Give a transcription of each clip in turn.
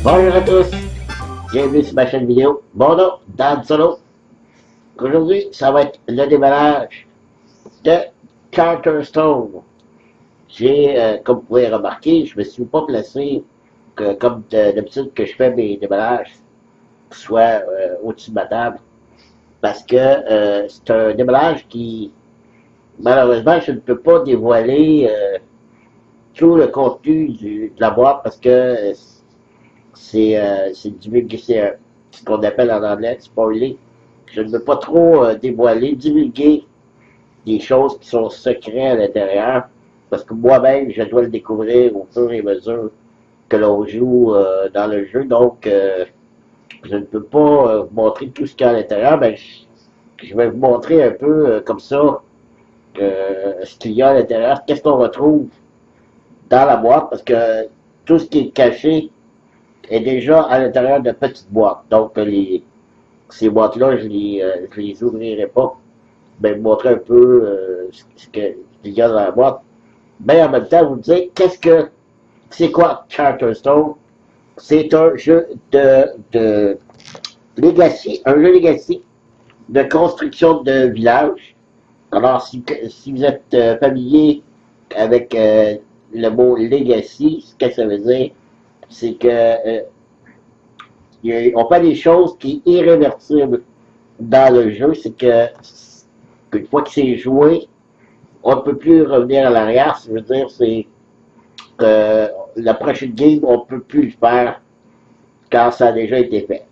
Bonjour à tous, bienvenue sur ma chaîne vidéo. Mon nom, Dan Solo. Aujourd'hui, ça va être le démarrage de Charterstone. Comme vous pouvez remarquer, je me suis pas placé comme d'habitude que je fais mes démarrages, soit au-dessus de ma table, parce que c'est un démarrage qui, malheureusement, je ne peux pas dévoiler tout le contenu de la boîte parce que c'est ce qu'on appelle en anglais spoiler. Je ne veux pas trop dévoiler, divulguer des choses qui sont secrètes à l'intérieur, parce que moi-même, je dois le découvrir au fur et à mesure que l'on joue dans le jeu. Donc, je ne peux pas vous montrer tout ce qu'il y a à l'intérieur. Ben, je vais vous montrer un peu comme ça ce qu'il y a à l'intérieur, qu'est-ce qu'on retrouve dans la boîte, parce que tout ce qui est caché est déjà à l'intérieur de petites boîtes. Donc, ces boîtes-là, je les ouvrirai pas. Ben, vous montrer un peu ce qu'il y a dans la boîte. Ben, en même temps, vous dire, c'est quoi Charterstone? C'est un jeu de Legacy, un jeu Legacy de construction de village. Alors, si vous êtes familier avec le mot Legacy, ce que ça veut dire, c'est que on fait des choses qui est irréversible dans le jeu, c'est que une fois que c'est joué, on ne peut plus revenir à l'arrière. Ça veut dire c'est que la prochaine game, on ne peut plus le faire quand ça a déjà été fait.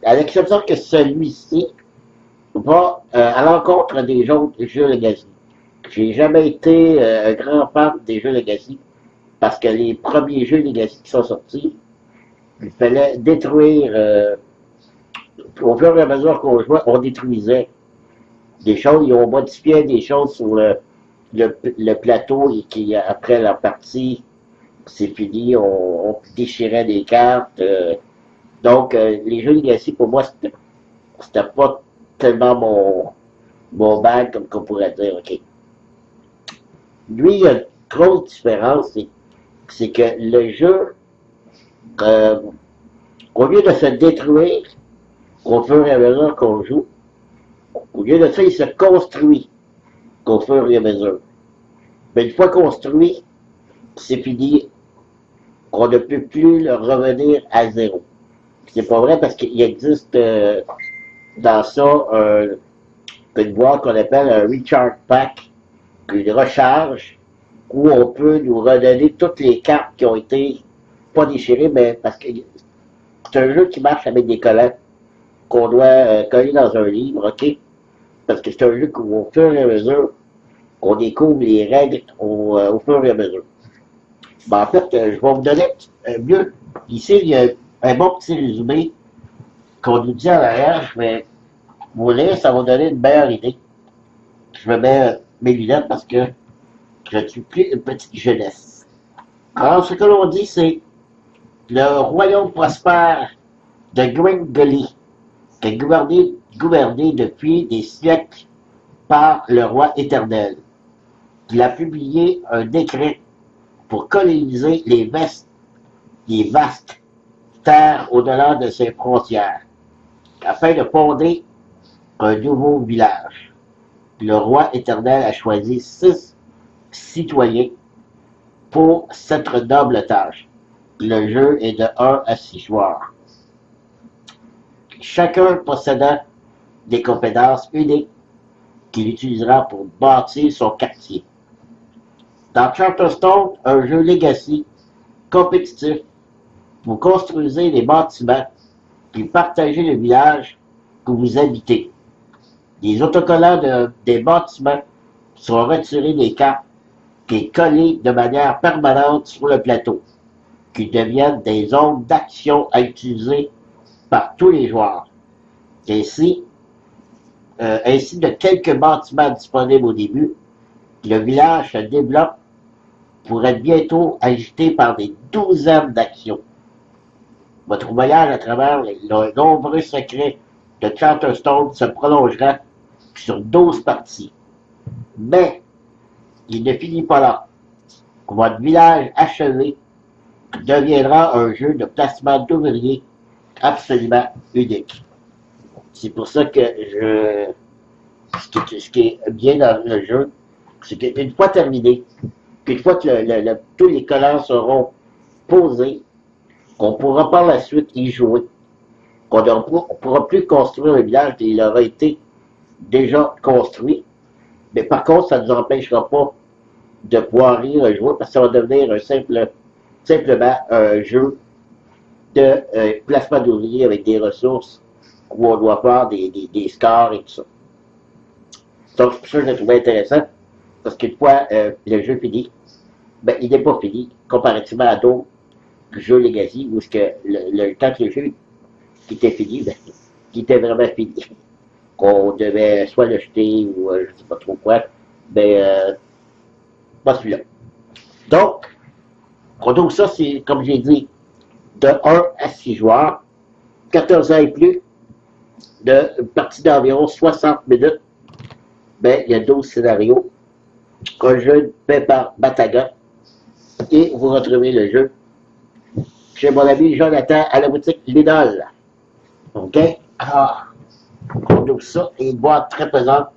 À l'exception que celui-ci va à l'encontre des autres jeux Legacy. J'ai jamais été un grand fan des jeux Legacy parce que les premiers jeux Legacy qui sont sortis, il fallait détruire, au fur et à mesure qu'on jouait, on détruisait des choses, ils ont modifié des choses sur le plateau et qui, après la partie, c'est fini, on déchirait des cartes. Donc, les jeux Legacy, pour moi, c'était pas tellement mon bag, comme qu'on pourrait dire, ok. Lui, il y a une grosse différence, c'est que le jeu, au lieu de se détruire au fur et à mesure qu'on joue, au lieu de ça, il se construit au fur et à mesure. Mais une fois construit, c'est fini. On ne peut plus le revenir à zéro. C'est pas vrai parce qu'il existe dans ça une boîte qu'on appelle un recharge pack, une recharge, où on peut nous redonner toutes les cartes qui ont été pas déchirées, mais parce que c'est un jeu qui marche avec des collants qu'on doit coller dans un livre, ok? Parce que c'est un jeu où, au fur et à mesure, on découvre les règles au fur et à mesure. Ben, en fait, je vais vous donner mieux. Ici, il y a un bon petit résumé qu'on nous dit en arrière. Je vais vous lire, ça va vous donner une meilleure idée. Je me mets mes lunettes parce que je ne suis plus une petite jeunesse. Alors, ce que l'on dit, c'est le royaume prospère de Gringolly, qui est gouverné depuis des siècles par le roi éternel. Il a publié un décret pour coloniser les vastes terres au-delà de ses frontières, afin de fonder un nouveau village. Le roi éternel a choisi 6 citoyens pour cette noble tâche. Le jeu est de 1 à 6 joueurs. Chacun possédant des compétences uniques qu'il utilisera pour bâtir son quartier. Dans Charterstone, un jeu Legacy compétitif, vous construisez des bâtiments puis partagez le village que vous habitez. Les autocollants des bâtiments sont retirés des cartes et collés de manière permanente sur le plateau, qui deviennent des zones d'action à utiliser par tous les joueurs. Ainsi de quelques bâtiments disponibles au début, le village se développe pour être bientôt agité par des douzaines d'actions. Votre voyage à travers les nombreux secrets de Charterstone se prolongera sur 12 parties. Mais il ne finit pas là. Votre village achevé, deviendra un jeu de placement d'ouvriers absolument unique. C'est pour ça que ce qui est bien dans le jeu, c'est qu'une fois terminé, qu'une fois que tous les collants seront posés, qu'on pourra par la suite y jouer, qu'on ne pourra plus construire un village, il aura été déjà construit, mais par contre, ça ne nous empêchera pas de pouvoir y rejouer parce que ça va devenir simplement un jeu de placement d'ouvriers avec des ressources où on doit faire des scores et tout ça. Donc, c'est pour ça que je l'ai trouvé intéressant, parce qu'une fois le jeu fini, ben, il n'est pas fini, comparativement à d'autres jeux Legacy, où quand le jeu était fini, ben, qui était vraiment fini, qu'on devait soit le jeter ou je ne sais pas trop quoi, ben, pas celui-là. Donc, donc ça, c'est, comme j'ai dit, de 1 à 6 joueurs, 14 ans et plus, une partie d'environ 60 minutes, ben, il y a 12 scénarios. Un jeu fait par Bataga. Et vous retrouvez le jeu chez mon ami Jonathan à la boutique Lidl. OK? Alors, on ouvre ça et une boîte très pesante.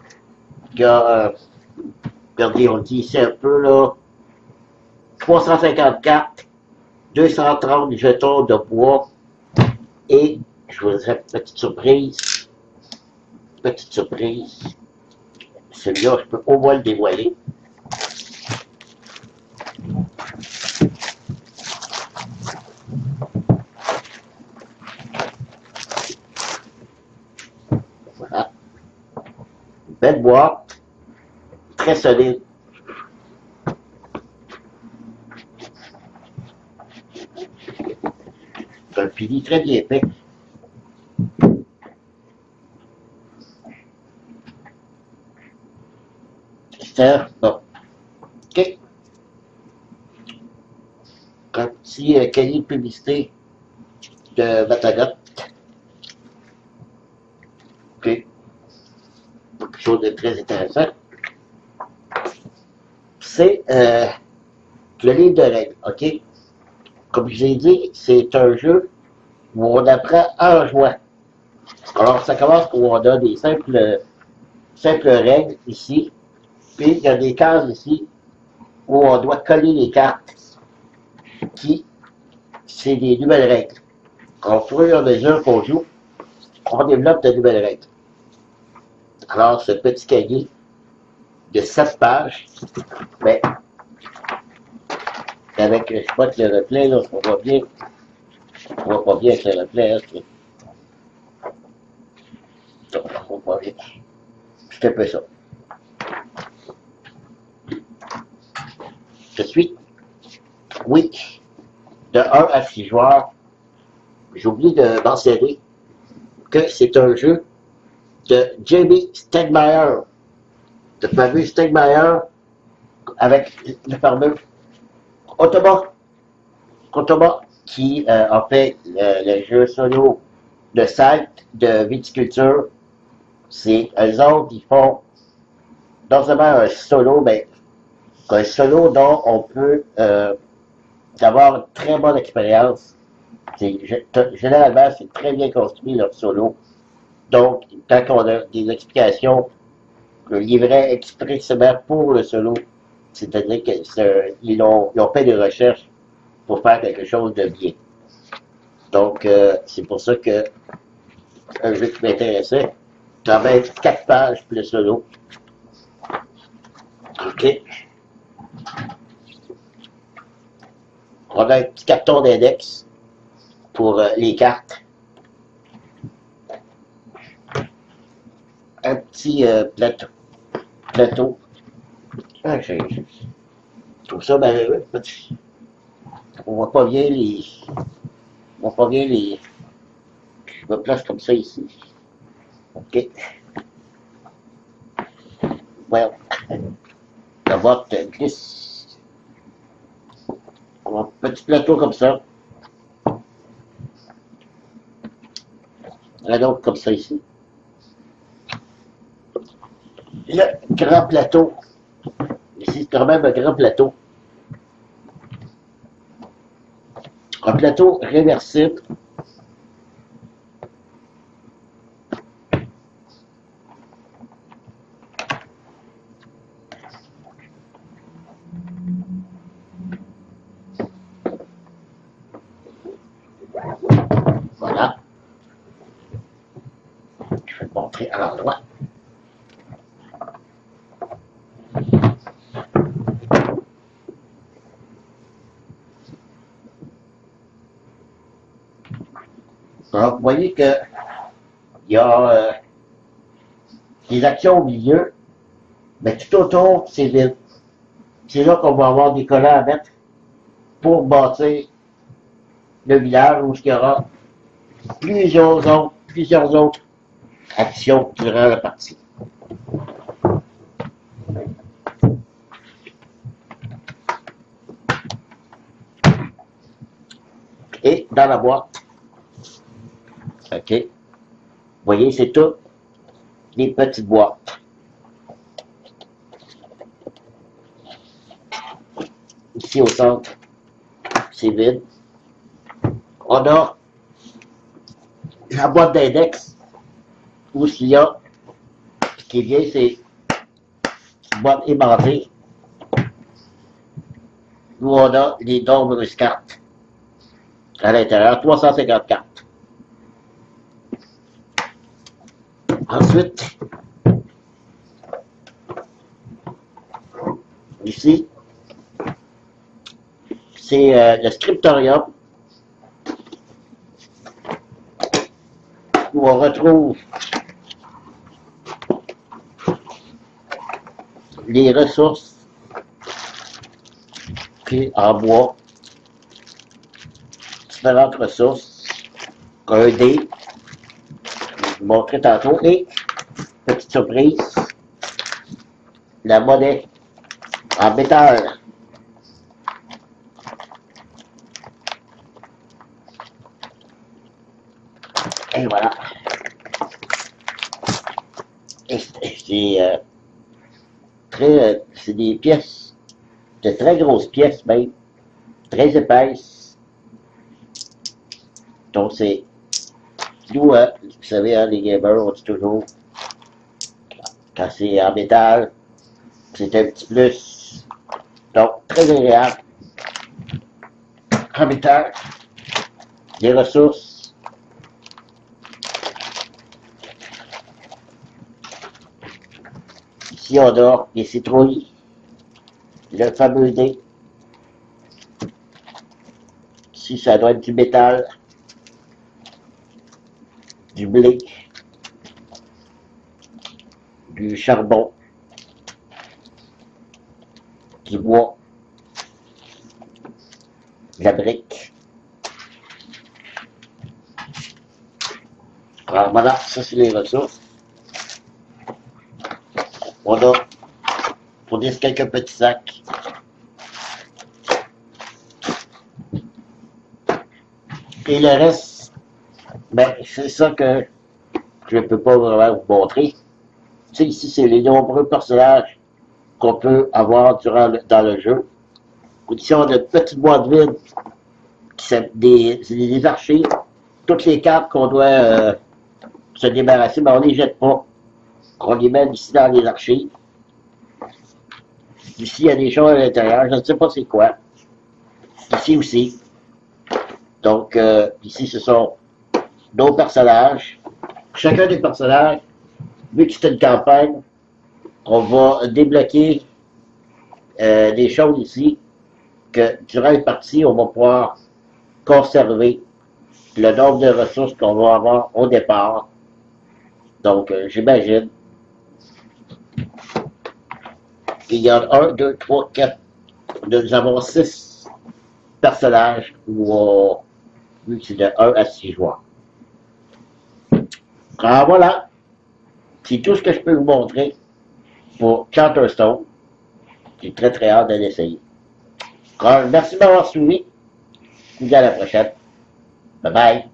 Regardez, on dit ici un peu, là, 350 cartes, 230 jetons de bois et, je vous dirais, petite surprise, celui-là, je peux au moins le dévoiler. Voilà. Une belle boîte, très solide. C'est un pili très bien fait. Bon. OK. Un petit cahier de publicité de Bataga. OK. Quelque chose de très intéressant. C'est le livre de règles. OK. Comme je l'ai dit, c'est un jeu où on apprend en jouant. Alors, ça commence où on a des simples règles ici. Puis, il y a des cases ici où on doit coller les cartes qui, c'est des nouvelles règles. Au fur et à mesure qu'on joue, on développe de nouvelles règles. Alors, ce petit cahier de 7 pages, ben, avec, je sais pas que le replay, là, on voit pas bien avec le replay, hein, on voit pas bien. C'est un peu ça. Je suis, oui, de 1 à 6 joueurs. J'oublie de mentionner que c'est un jeu de Jamie Stegmaier, le fameux Stegmaier avec le fameux Autobot qui a fait le jeu solo de Salt, de viticulture. C'est eux autres, ils font non seulement un solo, mais un solo dont on peut avoir une très bonne expérience. Généralement, c'est très bien construit leur solo. Donc, quand on a des explications livrées expressément pour le solo, c'est-à-dire qu'ils ont fait des recherches pour faire quelque chose de bien. Donc, c'est pour ça que un jeu qui m'intéressait, quand même 4 pages pour le solo. OK. On a un petit carton d'index pour les cartes. Un petit plateau. Ah, je trouve ça malheureux. On voit pas bien les. On voit pas bien les. Je me place comme ça ici. OK. Well. La boîte glisse. On a un petit plateau comme ça. Un autre comme ça ici. Le grand plateau. Ici, c'est quand même un grand plateau. un plateau réversible. Voilà. Je vais te montrer à l'endroit. Alors, vous voyez que il y a des actions au milieu, mais tout autour, c'est vide. C'est là qu'on va avoir des collants à mettre pour bâtir le village où il y aura plusieurs autres actions durant la partie. Et dans la boîte, OK, vous voyez, c'est toutes les petites boîtes. Ici au centre, c'est vide. On a la boîte d'index où il y a, ce qui est bien, c'est une boîte aimantée où on a les nombreuses cartes à l'intérieur, 350 cartes. Ensuite, ici, c'est le scriptorium où on retrouve les ressources puis en bois, différentes ressources, un dé, je vais vous montrer tantôt, et petite surprise, la monnaie en métal. Et voilà. Et c'est des pièces, de très grosses pièces même, très épaisses. Donc c'est, nous, vous savez, hein, les gamers, on dit toujours, quand c'est en métal, c'est un petit plus. Donc, très agréable. En métal, des ressources. Ici, on a les citrouilles, le fameux dé. Ici, ça doit être du métal, du blé, du charbon, du bois, de la brique. Alors voilà, ça c'est les ressources. On a, pour dire quelques petits sacs. Et le reste, ben, c'est ça que je ne peux pas vraiment vous montrer. Tu sais, ici, c'est les nombreux personnages qu'on peut avoir dans le jeu. Ici, on a une petite boîte vide, c'est des archives. Toutes les cartes qu'on doit se débarrasser, mais on ne les jette pas. On les met ici dans les archives. Ici, il y a des choses à l'intérieur, je ne sais pas c'est quoi. Ici aussi. Donc, ici, ce sont nos personnages. Chacun des personnages, vu que c'est une campagne, on va débloquer des choses ici que durant les parties, on va pouvoir conserver le nombre de ressources qu'on va avoir au départ. Donc, j'imagine qu'il y a 1, 2, 3, 4, nous avons 6 personnages vu que c'est de 1 à 6 joueurs. Alors voilà, c'est tout ce que je peux vous montrer pour Counterstone. J'ai très très hâte de l'essayer. Alors, merci de m'avoir suivi. Je vous dis à la prochaine. Bye bye.